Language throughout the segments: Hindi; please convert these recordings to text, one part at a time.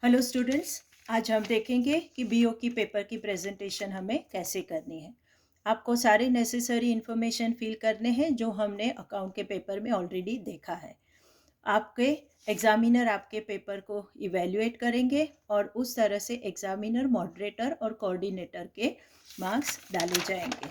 हेलो स्टूडेंट्स, आज हम देखेंगे कि बीओ की पेपर की प्रेजेंटेशन हमें कैसे करनी है। आपको सारे नेसेसरी इन्फॉर्मेशन फिल करने हैं जो हमने अकाउंट के पेपर में ऑलरेडी देखा है। आपके एग्जामिनर आपके पेपर को इवेल्युएट करेंगे और उस तरह से एग्जामिनर, मॉडरेटर और कोऑर्डिनेटर के मार्क्स डाले जाएंगे।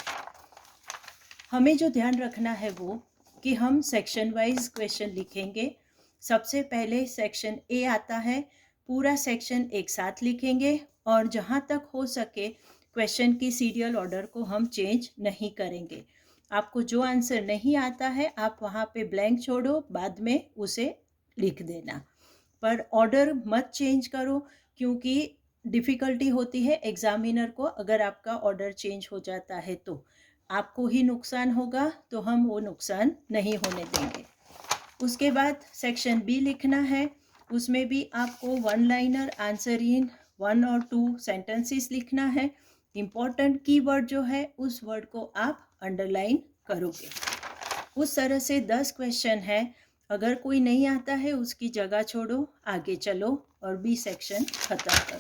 हमें जो ध्यान रखना है वो कि हम सेक्शन वाइज क्वेश्चन लिखेंगे। सबसे पहले सेक्शन ए आता है, पूरा सेक्शन एक साथ लिखेंगे और जहाँ तक हो सके क्वेश्चन की सीरियल ऑर्डर को हम चेंज नहीं करेंगे। आपको जो आंसर नहीं आता है आप वहाँ पे ब्लैंक छोड़ो, बाद में उसे लिख देना, पर ऑर्डर मत चेंज करो क्योंकि डिफ़िकल्टी होती है एग्ज़ामिनर को। अगर आपका ऑर्डर चेंज हो जाता है तो आपको ही नुकसान होगा, तो हम वो नुकसान नहीं होने देंगे। उसके बाद सेक्शन बी लिखना है, उसमें भी आपको वन लाइनर आंसर इन 1 और 2 सेंटेंसेस लिखना है। इम्पॉर्टेंट कीवर्ड जो है उस वर्ड को आप अंडरलाइन करोगे। उस तरह से 10 क्वेश्चन है। अगर कोई नहीं आता है उसकी जगह छोड़ो, आगे चलो और बी सेक्शन खत्म करो।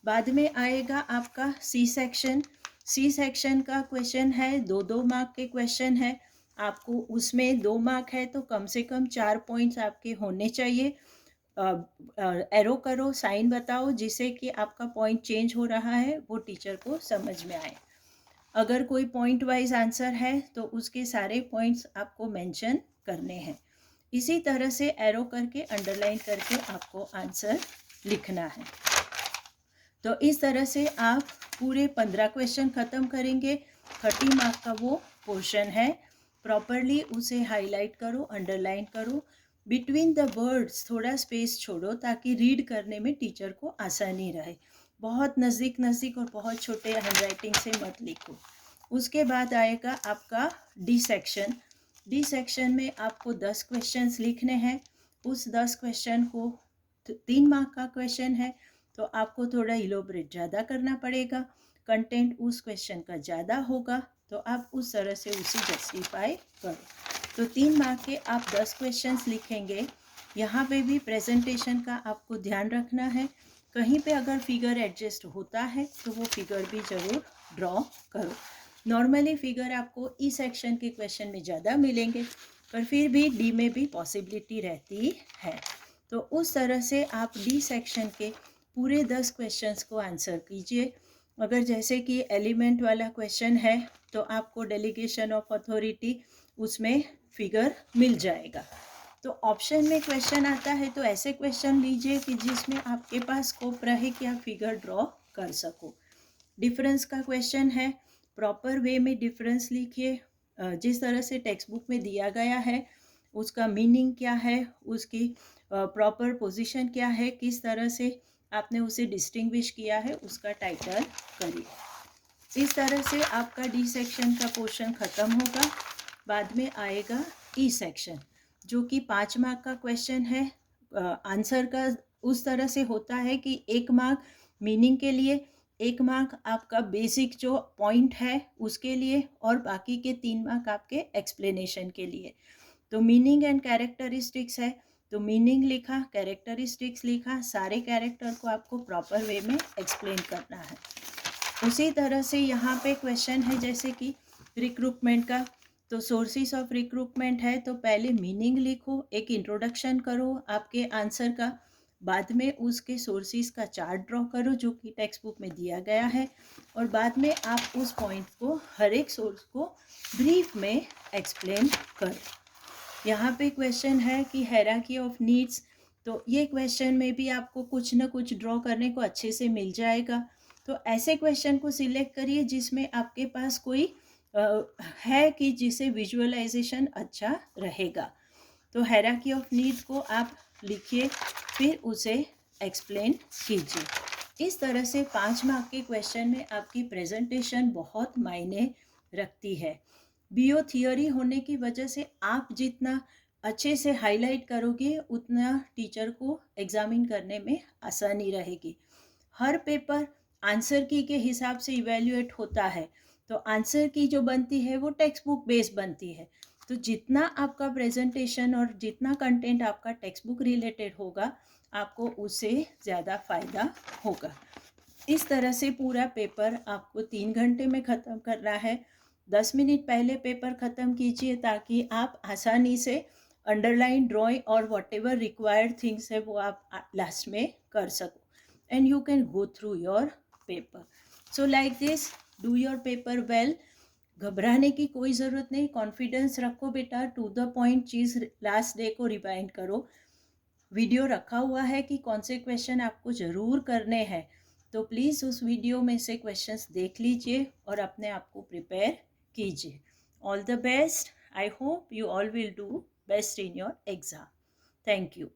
बाद में आएगा आपका सी सेक्शन। सी सेक्शन का क्वेश्चन है, 2-2 मार्क के क्वेश्चन है। आपको उसमें 2 मार्क है तो कम से कम 4 पॉइंट्स आपके होने चाहिए। एरो करो, साइन बताओ जिससे कि आपका पॉइंट चेंज हो रहा है वो टीचर को समझ में आए। अगर कोई पॉइंट वाइज आंसर है तो उसके सारे पॉइंट्स आपको मेंशन करने हैं। इसी तरह से एरो करके, अंडरलाइन करके आपको आंसर लिखना है। तो इस तरह से आप पूरे 15 क्वेश्चन ख़त्म करेंगे। 30 मार्क का वो पोर्शन है। प्रॉपरली उसे हाईलाइट करो, अंडरलाइन करो। बिटवीन द वर्ड्स थोड़ा स्पेस छोड़ो ताकि रीड करने में टीचर को आसानी रहे। बहुत नज़दीक नज़दीक और बहुत छोटे हैंडराइटिंग से मत लिखो। उसके बाद आएगा आपका डी सेक्शन। डी सेक्शन में आपको 10 क्वेश्चंस लिखने हैं। उस 10 क्वेश्चन को 3 मार्क का क्वेश्चन है तो आपको थोड़ा इलोबरेट ज़्यादा करना पड़ेगा। कंटेंट उस क्वेश्चन का ज़्यादा होगा तो आप उस तरह से उसे जस्टिफाई करो। तो 3 मार्क के आप 10 क्वेश्चंस लिखेंगे। यहाँ पे भी प्रेजेंटेशन का आपको ध्यान रखना है। कहीं पे अगर फिगर एडजस्ट होता है तो वो फिगर भी ज़रूर ड्रॉ करो। नॉर्मली फिगर आपको ई सेक्शन के क्वेश्चन में ज़्यादा मिलेंगे, पर फिर भी डी में भी पॉसिबिलिटी रहती है। तो उस तरह से आप डी सेक्शन के पूरे 10 क्वेश्चंस को आंसर कीजिए। अगर जैसे कि एलिमेंट वाला क्वेश्चन है तो आपको डेलीगेशन ऑफ अथॉरिटी उसमें फिगर मिल जाएगा। तो ऑप्शन में क्वेश्चन आता है तो ऐसे क्वेश्चन लीजिए कि जिसमें आपके पास स्कोप रहे कि आप फिगर ड्रॉ कर सको। डिफरेंस का क्वेश्चन है, प्रॉपर वे में डिफरेंस लिखिए। जिस तरह से टेक्स्ट बुक में दिया गया है उसका मीनिंग क्या है, उसकी प्रॉपर पोजीशन क्या है, किस तरह से आपने उसे डिस्टिंग्विश किया है, उसका टाइटल करिए। इस तरह से आपका डी सेक्शन का पोर्शन ख़त्म होगा। बाद में आएगा ई सेक्शन जो कि 5 मार्क का क्वेश्चन है। आंसर का उस तरह से होता है कि 1 मार्क मीनिंग के लिए, 1 मार्क आपका बेसिक जो पॉइंट है उसके लिए और बाकी के 3 मार्क आपके एक्सप्लेनेशन के लिए। तो मीनिंग एंड कैरेक्टरिस्टिक्स है तो मीनिंग लिखा, कैरेक्टरिस्टिक्स लिखा, सारे कैरेक्टर को आपको प्रॉपर वे में एक्सप्लेन करना है। उसी तरह से यहाँ पे क्वेश्चन है जैसे कि रिक्रूटमेंट का, तो सोर्सेस ऑफ रिक्रूटमेंट है तो पहले मीनिंग लिखो, एक इंट्रोडक्शन करो आपके आंसर का, बाद में उसके सोर्सेस का चार्ट ड्रॉ करो जो कि टेक्स्ट बुक में दिया गया है, और बाद में आप उस पॉइंट को, हर एक सोर्स को ब्रीफ में एक्सप्लेन करो। यहाँ पे क्वेश्चन है कि हायरार्की ऑफ नीड्स, तो ये क्वेश्चन में भी आपको कुछ ना कुछ ड्रॉ करने को अच्छे से मिल जाएगा। तो ऐसे क्वेश्चन को सिलेक्ट करिए जिसमें आपके पास कोई है कि जिसे विजुअलाइजेशन अच्छा रहेगा। तो हायरार्की ऑफ नीड्स को आप लिखिए, फिर उसे एक्सप्लेन कीजिए। इस तरह से 5 मार्क के क्वेश्चन में आपकी प्रेजेंटेशन बहुत मायने रखती है। बीओ थियोरी होने की वजह से आप जितना अच्छे से हाईलाइट करोगे उतना टीचर को एग्जामिन करने में आसानी रहेगी। हर पेपर आंसर की के हिसाब से इवेल्युएट होता है, तो आंसर की जो बनती है वो टेक्स्ट बुक बेस बनती है। तो जितना आपका प्रेजेंटेशन और जितना कंटेंट आपका टेक्स्ट बुक रिलेटेड होगा, आपको उससे ज़्यादा फ़ायदा होगा। इस तरह से पूरा पेपर आपको 3 घंटे में ख़त्म करना है। 10 मिनट पहले पेपर ख़त्म कीजिए ताकि आप आसानी से अंडरलाइन, ड्राइंग और व्हाटएवर रिक्वायर्ड थिंग्स है वो आप लास्ट में कर सको, and you can go through your paper. So like this, do your paper well. घबराने की कोई ज़रूरत नहीं, कॉन्फिडेंस रखो बेटा, टू द पॉइंट चीज़ लास्ट डे को रिवाइंड करो। वीडियो रखा हुआ है कि कौन से क्वेश्चन आपको ज़रूर करने हैं, तो प्लीज़ उस वीडियो में से क्वेश्चंस देख लीजिए और अपने आप को प्रिपेयर कीजिए। All the best. I hope you all will do best in your exam. Thank you.